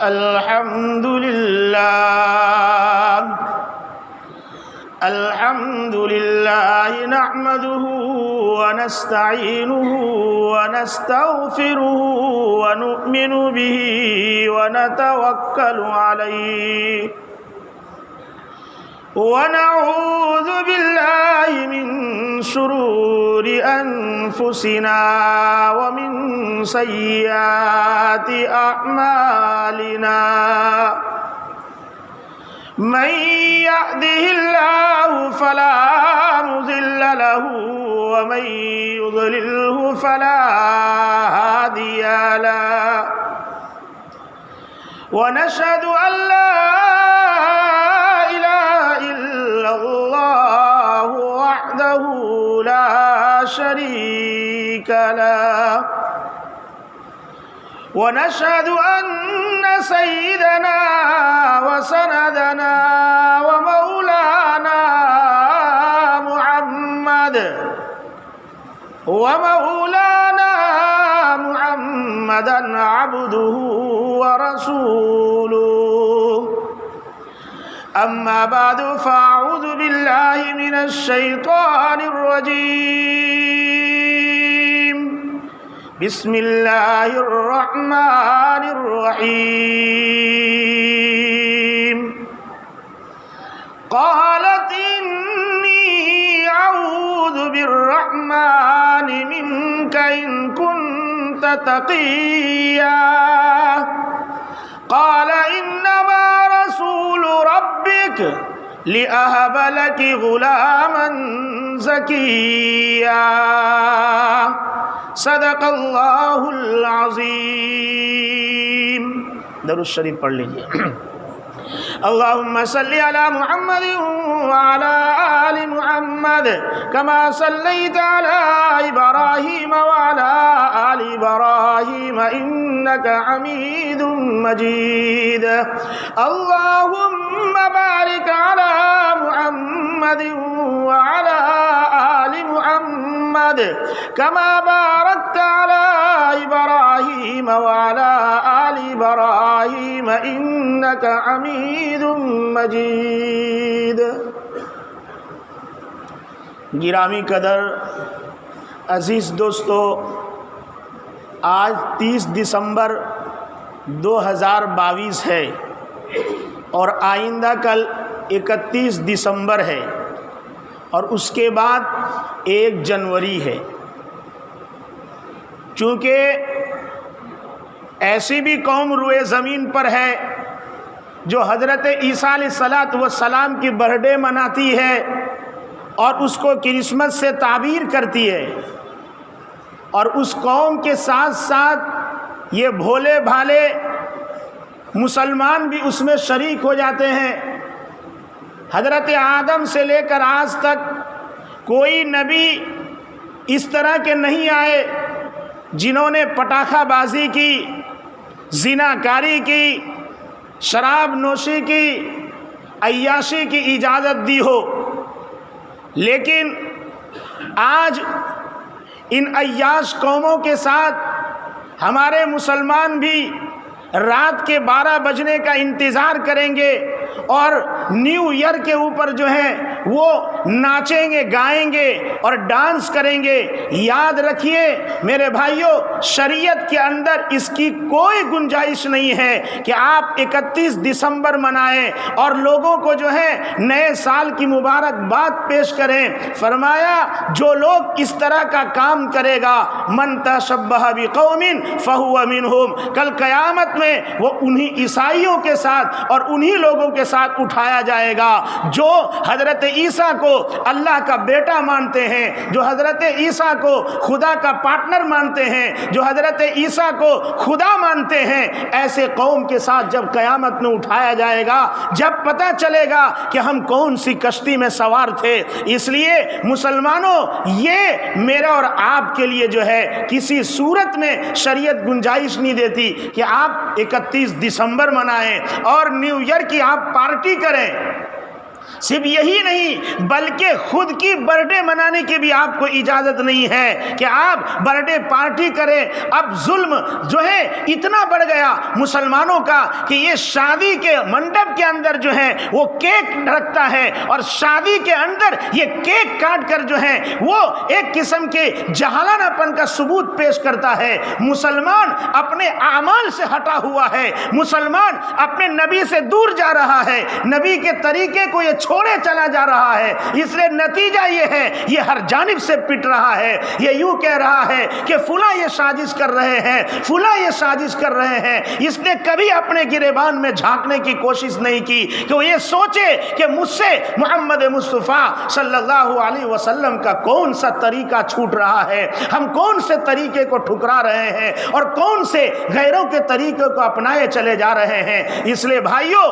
الحمد لله نحمده ونستعينه ونستغفره ونؤمن به ونتوكل عليه ونعوذ بالله من شرور أنفسنا ومن سيئات أعمالنا من يهده الله فلا مضل له ومن يضلله فلا هادي له ونشهد أن لا إله إلا الله وحده لا شريك له ونشهد أن سيدنا وسندنا ومولانا محمدا عبده ورسوله أما بعد فأعوذ بالله من الشيطان الرجيم بسم الله الرحمن الرحيم قالت إني أعوذ بالرحمن منك إن كنت تقيا قال إنما رسول ربك لأهب لك غلاما زكيا صدق اللہ العظیم۔ درود شریف پڑھ لیجیے۔ اللهم صل على محمد وعلى آل محمد كما صليت على إبراهيم وعلى آل إبراهيم إنك حميد مجيد اللهم بارك على محمد وعلى آل محمد كما باركت على إبراهيم وعلى آل إبراهيم إنك حميد مجيد۔ گرامی قدر عزیز دوستو، آج 30 دسمبر 2022 ہے اور آئندہ کل 31 دسمبر ہے اور اس کے بعد 1 جنوری ہے۔ چونکہ ایسی بھی قوم روئے زمین پر ہے جو حضرت عیسیٰ علیہ السلام کی برتھ ڈے مناتی ہے اور اس کو کرسمس سے تعبیر کرتی ہے، اور اس قوم کے ساتھ ساتھ یہ بھولے بھالے مسلمان بھی اس میں شریک ہو جاتے ہیں۔ حضرت آدم سے لے کر آج تک کوئی نبی اس طرح کے نہیں آئے جنہوں نے پٹاخہ بازی کی، زنا کاری کی، شراب نوشی کی، عیاشی کی اجازت دی ہو، لیکن آج ان عیاش قوموں کے ساتھ ہمارے مسلمان بھی رات کے 12 بجنے کا انتظار کریں گے اور نیو ایئر کے اوپر جو ہے وہ ناچیں گے، گائیں گے اور ڈانس کریں گے۔ یاد رکھیے میرے بھائیوں، شریعت کے اندر اس کی کوئی گنجائش نہیں ہے کہ آپ 31 دسمبر منائیں اور لوگوں کو جو ہے نئے سال کی مبارکباد پیش کریں۔ فرمایا جو لوگ اس طرح کا کام کرے گا، من تشبہ بقوم فہو منہم، کل قیامت میں وہ انہی عیسائیوں کے ساتھ اور انہی لوگوں کے ساتھ اٹھایا جائے گا جو حضرت عیسیٰ کو اللہ کا بیٹا مانتے ہیں، جو حضرت عیسیٰ کو خدا کا پارٹنر مانتے ہیں، جو حضرت عیسیٰ کو خدا مانتے ہیں۔ ایسے قوم کے ساتھ جب قیامت میں اٹھایا جائے گا، جب پتہ چلے گا کہ ہم کون سی کشتی میں سوار تھے۔ اس لیے مسلمانوں، یہ میرا اور آپ کے لیے جو ہے کسی صورت میں شریعت گنجائش نہیں دیتی کہ آپ 31 دسمبر منائیں اور نیو ایئر کی آپ پارٹی کریں۔ صرف یہی نہیں بلکہ خود کی برتھ ڈے منانے کی بھی آپ کو اجازت نہیں ہے کہ آپ برتھ ڈے پارٹی کریں۔ اب ظلم جو ہے اتنا بڑھ گیا مسلمانوں کا کہ یہ شادی کے منڈپ کے اندر جو ہے وہ کیک رکھتا ہے، اور شادی کے اندر یہ کیک کاٹ کر جو ہے وہ ایک قسم کے جہالانہ پن کا ثبوت پیش کرتا ہے۔ مسلمان اپنے اعمال سے ہٹا ہوا ہے، مسلمان اپنے نبی سے دور جا رہا ہے، نبی کے طریقے کو یہ چھوڑے چلا جا رہا ہے۔ اس لیے نتیجہ یہ ہے، یہ ہر جانب سے پٹ رہا ہے، یہ یوں کہہ رہا ہے کہ فلاں یہ سازش کر رہے ہیں، فلاں یہ سازش کر رہے ہیں۔ اس نے کبھی اپنے گریبان میں جھانکنے کی کوشش نہیں کی کہ وہ یہ سوچے کہ مجھ سے محمد مصطفیٰ صلی اللہ علیہ وسلم کا کون سا طریقہ چھوٹ رہا ہے، ہم کون سے طریقے کو ٹھکرا رہے ہیں اور کون سے غیروں کے طریقے کو اپنائے چلے جا رہے ہیں۔ اس لیے بھائیوں،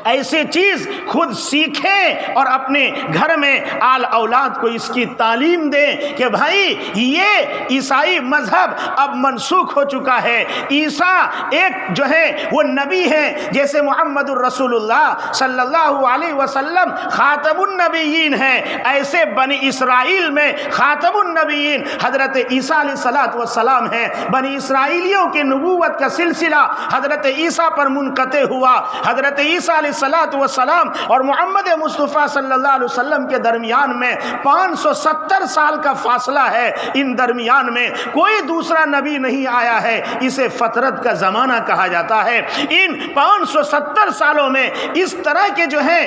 ایسی چیز خود سیکھیں اور اپنے گھر میں آل اولاد کو اس کی تعلیم دیں کہ بھائی یہ عیسائی مذہب اب منسوخ ہو چکا ہے۔ عیسیٰ ایک جو ہے وہ نبی ہے، جیسے محمد الرسول اللہ صلی اللہ علیہ وسلم خاتم النبیین ہیں، ایسے بنی اسرائیل میں خاتم النبیین حضرت عیسیٰ علیہ السلام ہیں۔ بنی اسرائیلیوں کی نبوت کا سلسلہ حضرت عیسیٰ پر منقطع ہوا۔ حضرت عیسیٰ علیہ السلام اور محمد مصطفیٰ صلی اللہ علیہ وسلم کے درمیان میں 570 سال کا فاصلہ ہے۔ ان درمیان میں کوئی دوسرا نبی نہیں آیا ہے، اسے فترت کا زمانہ کہا جاتا ہے۔ ان 570 سالوں میں اس طرح کے جو ہے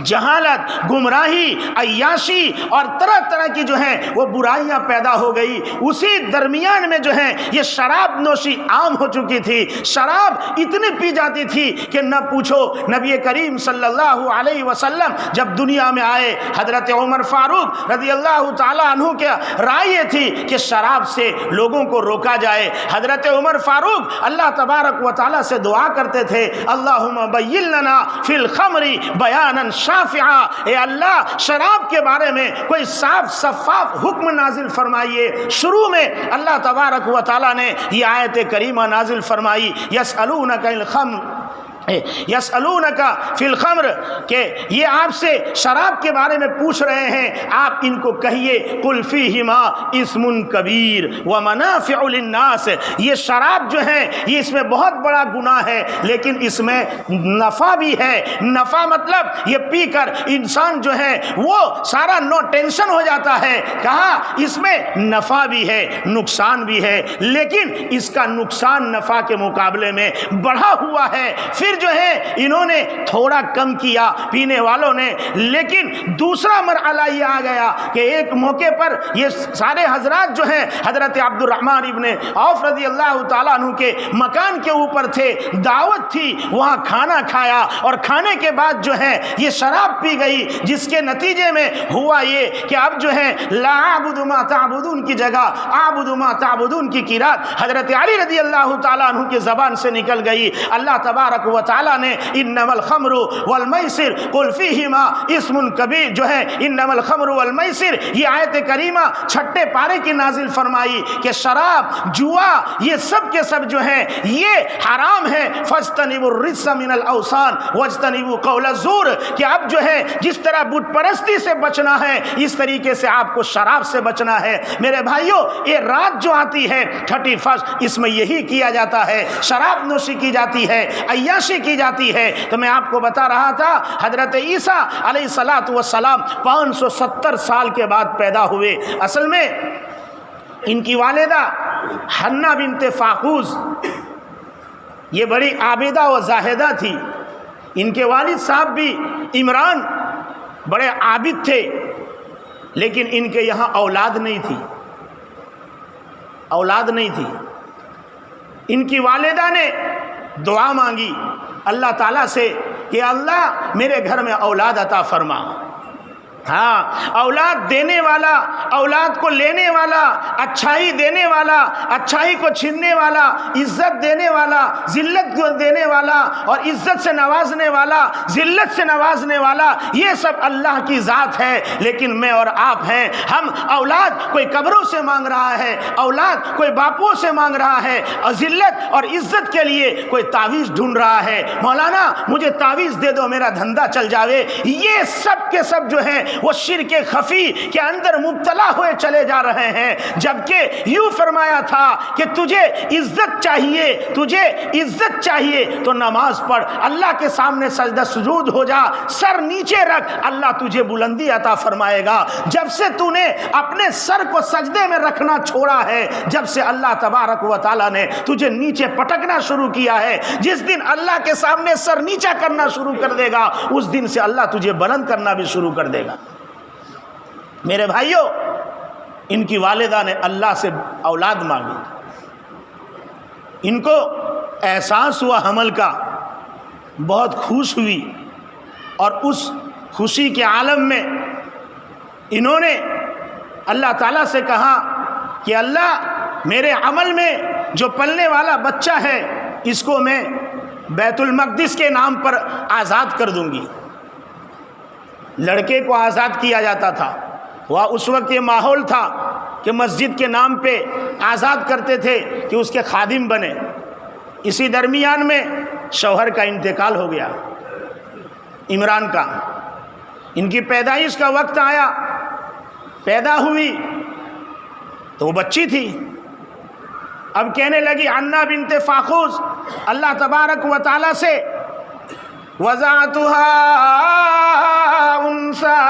جہالت، گمراہی، عیاشی اور طرح طرح کی جو ہیں وہ برائیاں پیدا ہو گئی۔ اسی درمیان میں جو ہے یہ شراب نوشی عام ہو چکی تھی، شراب اتنی پی جاتی تھی کہ نہ پوچھو۔ نبی کریم صلی اللہ علیہ وسلم جب دنیا میں آئے، حضرت عمر فاروق رضی اللہ تعالیٰ عنہ کے رائے یہ تھی کہ شراب سے لوگوں کو روکا جائے۔ حضرت عمر فاروق اللہ تبارک و تعالیٰ سے دعا کرتے تھے، اللہم بین لنا فی الخمر بیانا شافعہ، اے اللہ شراب کے بارے میں کوئی صاف شفاف حکم نازل فرمائیے۔ شروع میں اللہ تبارک و تعالیٰ نے یہ آیت کریمہ نازل فرمائی، یسألونک الخمر یسألونک فی الخمر، کہ یہ آپ سے شراب کے بارے میں پوچھ رہے ہیں، آپ ان کو کہیے قل فیہما اسم کبیر ومنافع للناس، یہ شراب جو ہے یہ اس میں بہت بڑا گناہ ہے، لیکن اس میں نفع بھی ہے۔ نفع مطلب یہ پی کر انسان جو ہے وہ سارا نو ٹینشن ہو جاتا ہے۔ کہا اس میں نفع بھی ہے نقصان بھی ہے، لیکن اس کا نقصان نفع کے مقابلے میں بڑھا ہوا ہے۔ پھر جو ہے انہوں نے تھوڑا کم کیا پینے والوں نے، لیکن دوسرا مرحلہ یہ آ گیا کہ ایک موقع پر یہ سارے حضرات جو ہیں حضرت عبد الرحمن ابن عوف رضی اللہ تعالیٰ عنہ کے مکان کے اوپر تھے، دعوت تھی، وہاں کھانا کھایا اور کھانے کے بعد جو ہے یہ شراب پی گئی، جس کے نتیجے میں ہوا یہ کہ اب جو ہے لا اعبد ما تعبدون کی جگہ اعبد ما تعبدون کی قرات حضرت علی رضی اللہ تعالیٰ عنہ کی زبان سے نکل گئی۔ اللہ تبارک و تعالیٰ نے انما الخمر والمیسر قل فیہما اسم کبیر جو ہے انما الخمر والمیسر، یہ آیت کریمہ چھٹے پارے کی نازل فرمائی کہ شراب، جوا، یہ سب کے سب جو ہیں یہ حرام ہے۔ فاجتنبوا الرجس من الاوثان واجتنبوا قول الزور، کہ اب جو ہے جس طرح بت پرستی سے بچنا ہے اس طریقے سے آپ کو شراب سے بچنا ہے۔ میرے بھائیوں، یہ رات جو آتی ہے 31 اس میں یہی کیا جاتا ہے، شراب نوشی کی جاتی ہے، عیاشی کی جاتی ہے۔ تو میں آپ کو بتا رہا تھا حضرت عیسیٰ علیہ السلام 570 سال کے بعد پیدا ہوئے۔ اصل میں ان کی والدہ حنا بنت فاقوس یہ بڑی عابدہ و زاہدہ تھی۔ ان کے والد صاحب بھی عمران بڑے عابد تھے، لیکن ان کے یہاں اولاد نہیں تھی، اولاد نہیں تھی۔ ان کی والدہ نے دعا مانگی اللہ تعالیٰ سے کہ اللہ میرے گھر میں اولاد عطا فرما۔ ہاں، اولاد دینے والا، اولاد کو لینے والا، اچھائی دینے والا، اچھائی کو چھیننے والا، عزت دینے والا، ذلت کو دینے والا، اور عزت سے نوازنے والا، ذلت سے نوازنے والا، یہ سب اللہ کی ذات ہے۔ لیکن میں اور آپ ہیں، ہم اولاد کوئی قبروں سے مانگ رہا ہے، اولاد کوئی باپوں سے مانگ رہا ہے، اور ذلت اور عزت کے لیے کوئی تعویذ ڈھونڈ رہا ہے، مولانا مجھے تعویذ دے دو میرا دھندا چل جاوے۔ یہ سب کے سب جو ہیں وہ شرک خفی کے اندر مبتلا ہوئے چلے جا رہے ہیں، جبکہ یوں فرمایا تھا کہ تجھے عزت چاہیے، تجھے عزت چاہیے تو نماز پڑھ، اللہ کے سامنے سجدہ سجود ہو جا، سر نیچے رکھ، اللہ تجھے بلندی عطا فرمائے گا۔ جب سے تو نے اپنے سر کو سجدے میں رکھنا چھوڑا ہے، جب سے اللہ تبارک و تعالیٰ نے تجھے نیچے پٹکنا شروع کیا ہے، جس دن اللہ کے سامنے سر نیچا کرنا شروع کر دے گا، اس دن سے اللہ تجھے بلند کرنا بھی شروع کر دے گا۔ میرے بھائیوں، ان کی والدہ نے اللہ سے اولاد مانگی، ان کو احساس ہوا حمل کا، بہت خوش ہوئی، اور اس خوشی کے عالم میں انہوں نے اللہ تعالیٰ سے کہا کہ اللہ میرے عمل میں جو پلنے والا بچہ ہے اس کو میں بیت المقدس کے نام پر آزاد کر دوں گی۔ لڑکے کو آزاد کیا جاتا تھا، وہ اس وقت یہ ماحول تھا کہ مسجد کے نام پہ آزاد کرتے تھے کہ اس کے خادم بنے۔ اسی درمیان میں شوہر کا انتقال ہو گیا، عمران کا، ان کی پیدائش کا وقت آیا، پیدا ہوئی تو وہ بچی تھی، اب کہنے لگی عنا بنت فاخوذ، اللہ تبارک و تعالیٰ سے وَزَعْتُهَا أُنْثَىٰ،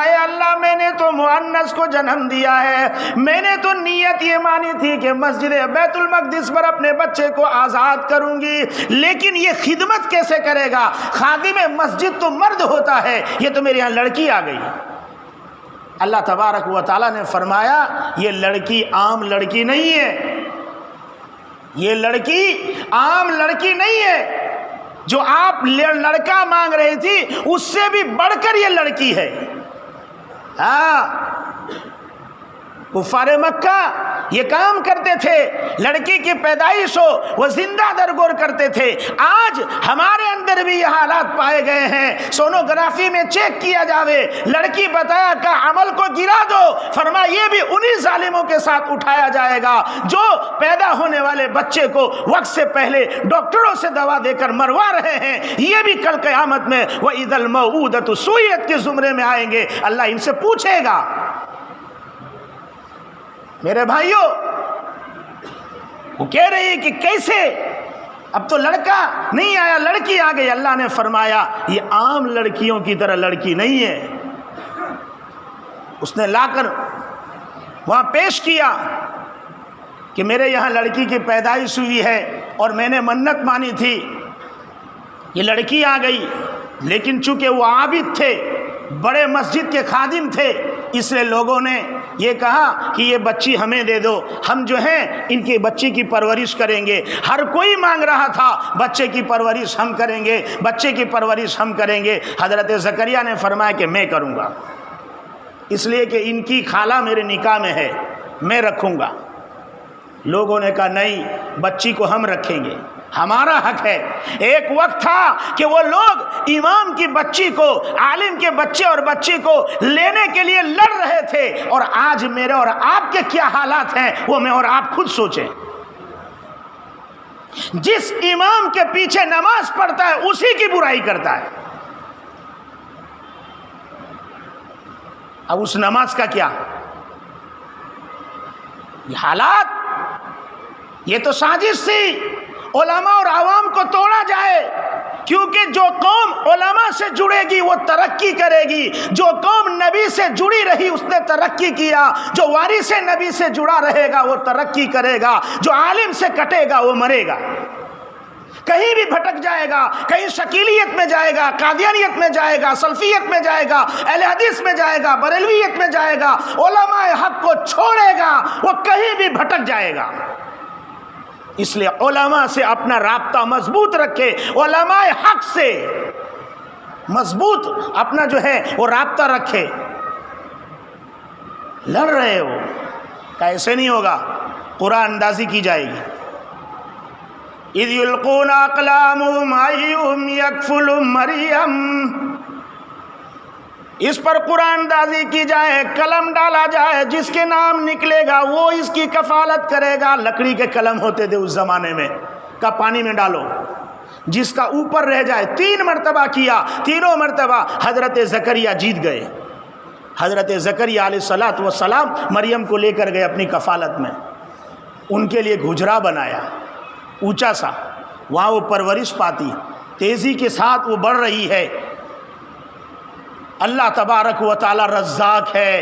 اے اللہ میں نے تو مؤنث کو جنم دیا ہے، میں نے تو نیت یہ مانی تھی کہ مسجد بیت المقدس پر اپنے بچے کو آزاد کروں گی، لیکن یہ خدمت کیسے کرے گا؟ خادم مسجد تو مرد ہوتا ہے، یہ تو میرے یہاں لڑکی آ گئی۔ اللہ تبارک و تعالیٰ نے فرمایا یہ لڑکی عام لڑکی نہیں ہے، یہ لڑکی عام لڑکی نہیں ہے، جو آپ لڑکا مانگ رہی تھی اس سے بھی بڑھ کر یہ لڑکی ہے۔ ہاں، کفار مکہ یہ کام کرتے تھے، لڑکی کی پیدائش ہو وہ زندہ درگور کرتے تھے۔ آج ہمارے اندر بھی یہ حالات پائے گئے ہیں، سونوگرافی میں چیک کیا جاوے، لڑکی بتایا کہ عمل کو گرا دو، فرمایا یہ بھی انہی ظالموں کے ساتھ اٹھایا جائے گا جو پیدا ہونے والے بچے کو وقت سے پہلے ڈاکٹروں سے دوا دے کر مروا رہے ہیں، یہ بھی کل قیامت میں وَإِذَا الْمَوْءُودَةُ سُئِلَتْ کے زمرے میں آئیں گے، اللہ ان سے پوچھے گا۔ میرے بھائیوں، وہ کہہ رہی ہے کہ کیسے، اب تو لڑکا نہیں آیا لڑکی آ گئی۔ اللہ نے فرمایا یہ عام لڑکیوں کی طرح لڑکی نہیں ہے۔ اس نے لا کر وہاں پیش کیا کہ میرے یہاں لڑکی کی پیدائش ہوئی ہے اور میں نے منت مانی تھی، یہ لڑکی آ گئی، لیکن چونکہ وہ عابد تھے، بڑے مسجد کے خادم تھے، اس لیے لوگوں نے یہ کہا کہ یہ بچی ہمیں دے دو، ہم جو ہیں ان کی بچی کی پرورش کریں گے۔ ہر کوئی مانگ رہا تھا بچے کی پرورش ہم کریں گے، بچے کی پرورش ہم کریں گے۔ حضرت زکریا نے فرمایا کہ میں کروں گا، اس لیے کہ ان کی خالہ میرے نکاح میں ہے، میں رکھوں گا۔ لوگوں نے کہا نہیں، بچی کو ہم رکھیں گے، ہمارا حق ہے۔ ایک وقت تھا کہ وہ لوگ امام کی بچی کو، عالم کے بچے اور بچی کو لینے کے لیے لڑ رہے تھے، اور آج میرے اور آپ کے کیا حالات ہیں وہ میں اور آپ خود سوچیں۔ جس امام کے پیچھے نماز پڑھتا ہے اسی کی برائی کرتا ہے، اب اس نماز کا کیا؟ یہ حالات، یہ تو سازش تھی علماء اور عوام کو توڑا جائے، کیونکہ جو قوم علماء سے جڑے گی وہ ترقی کرے گی، جو قوم نبی سے جڑی رہی اس نے ترقی کیا، جو وارث نبی سے جڑا رہے گا وہ ترقی کرے گا، جو عالم سے کٹے گا وہ مرے گا، کہیں بھی بھٹک جائے گا، کہیں شکیلیت میں جائے گا، قادیانیت میں جائے گا، سلفیت میں جائے گا، اہل حدیث میں جائے گا، بریلویت میں جائے گا، علماء حق کو چھوڑے گا، وہ کہیں بھی بھٹک جائے گا۔ اس لیے علماء سے اپنا رابطہ مضبوط رکھے، علماء حق سے، مضبوط اپنا جو ہے وہ رابطہ رکھے. لڑ رہے ہو کیسے نہیں ہوگا, قرآن اندازی کی جائے گی. اذ یلقون اقلامہم ایہم یکفل مریم, اس پر قرآن اندازی کی جائے, قلم ڈالا جائے, جس کے نام نکلے گا وہ اس کی کفالت کرے گا. لکڑی کے قلم ہوتے تھے اس زمانے میں, کا پانی میں ڈالو, جس کا اوپر رہ جائے. 3 مرتبہ کیا, تینوں مرتبہ حضرت زکریا جیت گئے. حضرت زکریا علیہ السلام مریم کو لے کر گئے اپنی کفالت میں. ان کے لیے ایک حجرہ بنایا اونچا سا, وہاں وہ پرورش پاتی, تیزی کے ساتھ وہ بڑھ رہی ہے. اللہ تبارک و تعالی رزاق ہے,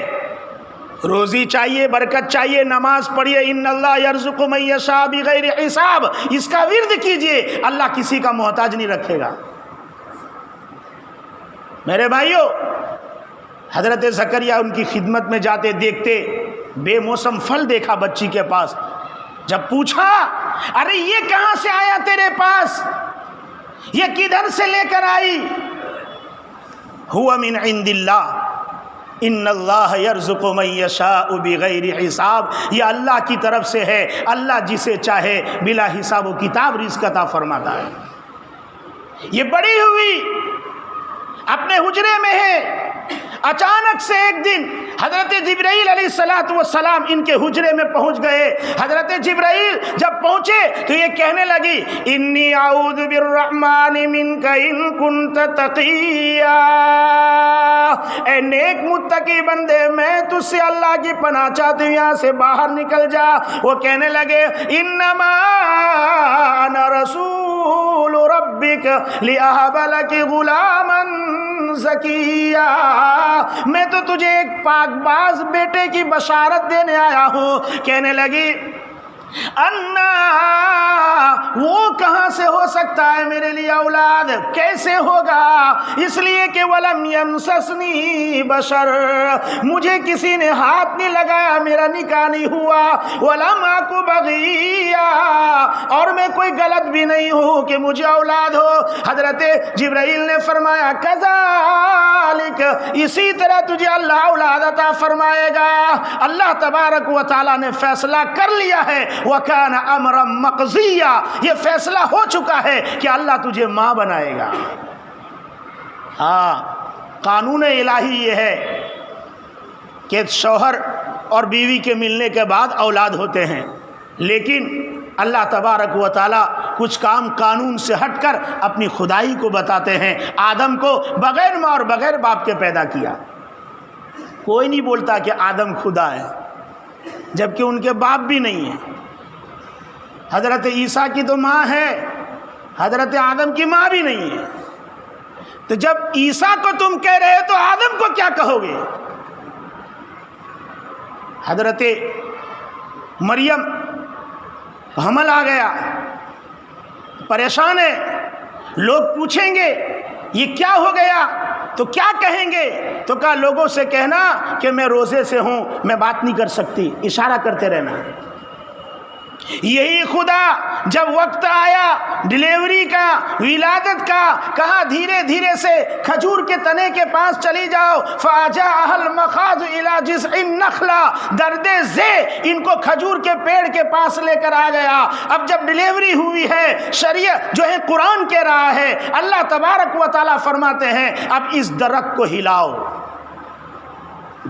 روزی چاہیے, برکت چاہیے, نماز پڑھیے, ان اللہ یرزق من یشاء بغیر حساب, اس کا ورد کیجئے, اللہ کسی کا محتاج نہیں رکھے گا. میرے بھائیو, حضرت زکریا ان کی خدمت میں جاتے, دیکھتے بے موسم پھل دیکھا بچی کے پاس. جب پوچھا, ارے یہ کہاں سے آیا تیرے پاس, یہ کدھر سے لے کر آئی؟ ہوا من عند اللہ ان اللہ یرزق من یشاء بغیر حساب, یہ اللہ کی طرف سے ہے, اللہ جسے چاہے بلا حساب و کتاب رزق عطا فرماتا ہے. یہ بڑی ہوئی اپنے حجرے میں ہے. اچانک سے ایک دن حضرت جبرائیل علیہ السلام ان کے حجرے میں پہنچ گئے. حضرت جبرائیل جب پہنچے تو یہ کہنے لگی, انی اعوذ بالرحمن منک ان کنت تقیا, اے نیک متقی بندے, میں تجھ سے اللہ کی پناہ چاہتی ہوں, یہاں سے باہر نکل جا. وہ کہنے لگے, انما انا رسول ربک لاہب لک غلاما زکیا, میں تو تجھے ایک پاک باز بیٹے کی بشارت دینے آیا ہوں. کہنے لگی, انا, وہ کہاں سے ہو سکتا ہے میرے لیے اولاد, کیسے ہوگا؟ اس لیے کہ ولم یمسسنی بشر, مجھے کسی نے ہاتھ نہیں لگایا, میرا نکاح نہیں ہوا. ولم اک بغیا, اور میں کوئی غلط بھی نہیں ہوں کہ مجھے اولاد ہو. حضرت جبرائیل نے فرمایا, کذالک, اسی طرح تجھے اللہ اولاد عطا فرمائے گا. اللہ تبارک و تعالی نے فیصلہ کر لیا ہے, وَكَانَ أَمْرًا مَقْضِيًّا, یہ فیصلہ ہو چکا ہے کہ اللہ تجھے ماں بنائے گا. ہاں, قانون الہی یہ ہے کہ شوہر اور بیوی کے ملنے کے بعد اولاد ہوتے ہیں, لیکن اللہ تبارک و تعالی کچھ کام قانون سے ہٹ کر اپنی خدائی کو بتاتے ہیں. آدم کو بغیر ماں اور بغیر باپ کے پیدا کیا. کوئی نہیں بولتا کہ آدم خدا ہے, جبکہ ان کے باپ بھی نہیں ہیں. حضرت عیسیٰ کی تو ماں ہے, حضرت آدم کی ماں بھی نہیں ہے. تو جب عیسیٰ کو تم کہہ رہے تو آدم کو کیا کہو گے؟ حضرت مریم حمل آ گیا, پریشان ہے. لوگ پوچھیں گے یہ کیا ہو گیا تو کیا کہیں گے؟ تو کہا, لوگوں سے کہنا کہ میں روزے سے ہوں, میں بات نہیں کر سکتی, اشارہ کرتے رہنا. یہی خدا جب وقت آیا ڈیلیوری کا, ولادت کا, کہا دھیرے دھیرے سے کھجور کے تنے کے پاس چلی جاؤ. فَأَجَاءَهَا الْمَخَاضُ إِلَى جِذْعِ النَّخْلَةِ, درد ذے ان کو کھجور کے پیڑ کے پاس لے کر آ گیا. اب جب ڈیلیوری ہوئی ہے, شریعت جو ہے قرآن کہہ رہا ہے, اللہ تبارک و تعالیٰ فرماتے ہیں اب اس درخت کو ہلاؤ.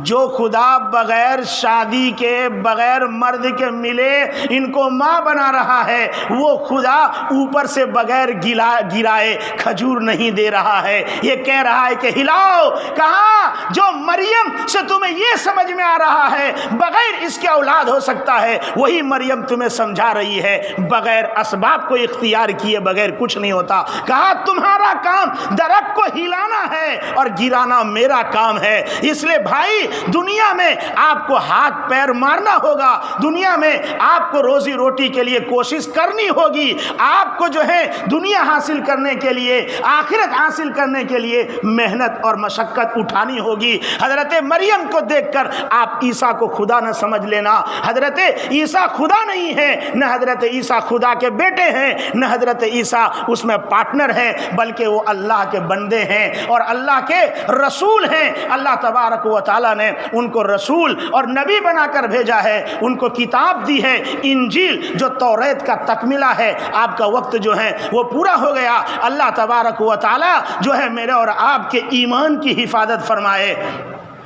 جو خدا بغیر شادی کے, بغیر مرد کے ملے ان کو ماں بنا رہا ہے, وہ خدا اوپر سے بغیر گرائے کھجور نہیں دے رہا ہے. یہ کہہ رہا ہے کہ ہلاؤ. کہا جو مریم سے تمہیں یہ سمجھ میں آ رہا ہے بغیر اس کے اولاد ہو سکتا ہے, وہی مریم تمہیں سمجھا رہی ہے بغیر اسباب کو اختیار کیے بغیر کچھ نہیں ہوتا. کہا تمہارا کام درخت کو ہلانا ہے اور گرانا میرا کام ہے. اس لیے بھائی بھائی دنیا میں آپ کو ہاتھ پیر مارنا ہوگا، دنیا میں آپ کو روزی روٹی کے لیے کوشش کرنی ہوگی، آپ کو جو ہے دنیا حاصل کرنے کے لیے، آخرت حاصل کرنے کے لیے محنت اور مشقت اٹھانی ہوگی۔ حضرت مریم کو دیکھ کر آپ عیسیٰ کو خدا نہ سمجھ لینا، حضرت عیسیٰ خدا نہیں ہے، نہ حضرت عیسیٰ خدا کے بیٹے ہیں، نہ حضرت عیسیٰ اس میں پارٹنر ہے، بلکہ وہ اللہ کے بندے ہیں اور اللہ کے رسول ہیں۔ اللہ تبارک و تعالیٰ نے ان کو رسول اور نبی بنا کر بھیجا ہے، ان کو کتاب دی ہے انجیل جو توریت کا تکملہ ہے۔ آپ کا وقت جو ہے وہ پورا ہو گیا، اللہ تبارک و تعالیٰ جو ہے میرے اور آپ کے ایمان کی حفاظت فرمائے۔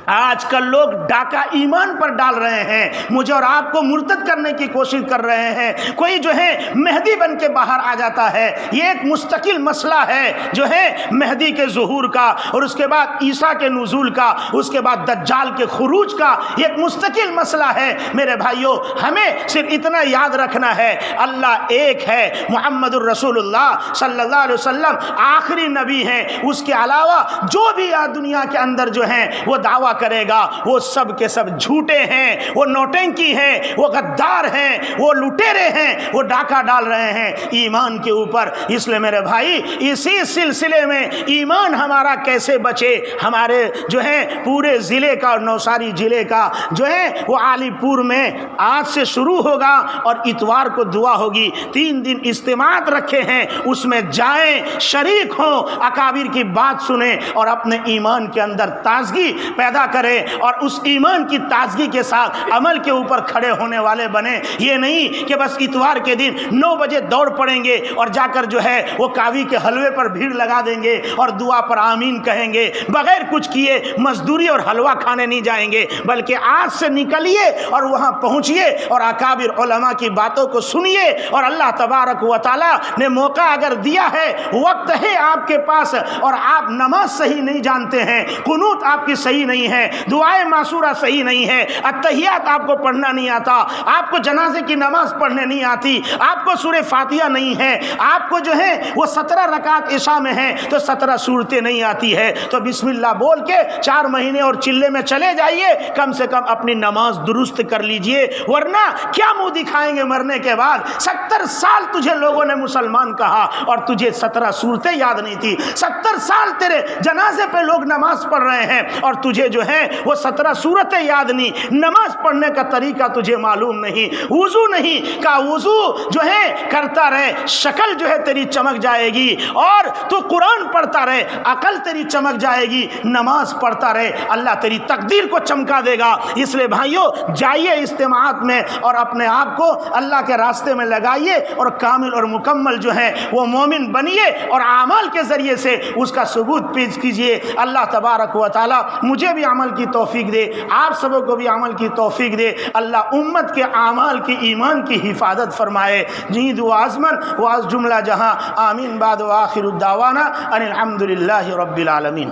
آج کل لوگ ڈاکہ ایمان پر ڈال رہے ہیں، مجھے اور آپ کو مرتد کرنے کی کوشش کر رہے ہیں، کوئی جو ہے مہدی بن کے باہر آ جاتا ہے، یہ ایک مستقل مسئلہ ہے جو ہے مہدی کے ظہور کا، اور اس کے بعد عیسیٰ کے نزول کا، اس کے بعد دجال کے خروج کا، یہ ایک مستقل مسئلہ ہے۔ میرے بھائیوں ہمیں صرف اتنا یاد رکھنا ہے، اللہ ایک ہے، محمد الرسول اللہ صلی اللہ علیہ وسلم آخری نبی ہیں، اس کے علاوہ جو بھی دنیا کے اندر جو ہیں وہ دعویٰ کرے گا وہ سب کے سب جھوٹے ہیں، وہ نوٹنکی ہیں، وہ غدار ہیں، وہ لٹیرے ہیں، وہ ڈاکہ ڈال رہے ہیں ایمان کے اوپر۔ اس لیے میرے بھائی اسی سلسلے میں ایمان ہمارا کیسے بچے، ہمارے جو ہے پورے ضلع کا اور نوساری ضلع کا جو ہے وہ عالی پور میں آج سے شروع ہوگا اور اتوار کو دعا ہوگی، 3 دن اجتماعات رکھے ہیں، اس میں جائیں، شریک ہوں، اکابر کی بات سنیں اور اپنے ایمان کے اندر تازگی پیدا کرے اور اس ایمان کی تازگی کے ساتھ عمل کے اوپر کھڑے ہونے والے بنے۔ یہ نہیں کہ بس اتوار کے دن 9 بجے دوڑ پڑیں گے اور جا کر جو ہے وہ کاوی کے حلوے پر بھیڑ لگا دیں گے اور دعا پر آمین کہیں گے، بغیر کچھ کیے مزدوری اور حلوہ کھانے نہیں جائیں گے، بلکہ آج سے نکلیے اور وہاں پہنچیے اور اکابر علماء کی باتوں کو سنیے، اور اللہ تبارک و تعالیٰ نے موقع اگر دیا ہے، وقت ہے آپ کے پاس اور آپ نماز صحیح نہیں جانتے ہیں، قنوت آپ کی صحیح نہیں ہے، دعائیں معصورہ صحیح نہیں ہے، اتحیات آپ کو پڑھنا نہیں آتا، آپ کو جنازے کی نماز پڑھنے نہیں آتی، آپ کو سورہ فاتحہ نہیں ہے، آپ کو جو ہے وہ 17 رکعت عشاء میں ہے تو 17 سورتیں نہیں آتی ہے، تو بسم اللہ بول کے 4 مہینے اور چلے میں چلے جائیے، کم سے کم اپنی نماز درست کر لیجئے، ورنہ کیا منہ دکھائیں گے مرنے کے بعد؟ 70 سال تجھے لوگوں نے مسلمان کہا اور تجھے 17 سورتیں یاد نہیں تھی، 70 سال تیرے جنازے پہ لوگ نماز پڑھ رہے ہیں اور تجھے جو ہے وہ 17 سورتیں یاد نہیں، نماز پڑھنے کا طریقہ تجھے معلوم نہیں، وضو نہیں کا وضو جو ہے کرتا رہے، شکل جو ہے تیری چمک جائے گی، اور تو قرآن پڑھتا رہے، عقل تیری چمک جائے گی، نماز پڑھتا رہے، اللہ تیری تقدیر کو چمکا دے گا۔ اس لیے بھائیوں جائیے اجتماعات میں اور اپنے آپ کو اللہ کے راستے میں لگائیے اور کامل اور مکمل جو ہے وہ مومن بنیے اور اعمال کے ذریعے سے اس کا ثبوت پیش کیجیے۔ اللہ تبارک و تعالی مجھے بھی عمل کی توفیق دے، آپ سب کو بھی عمل کی توفیق دے، اللہ امت کے اعمال کی ایمان کی حفاظت فرمائے۔ جید و آزمن واز جملہ جہاں آمین بعد و آخر الدعوانا ان الحمدللہ رب العالمین۔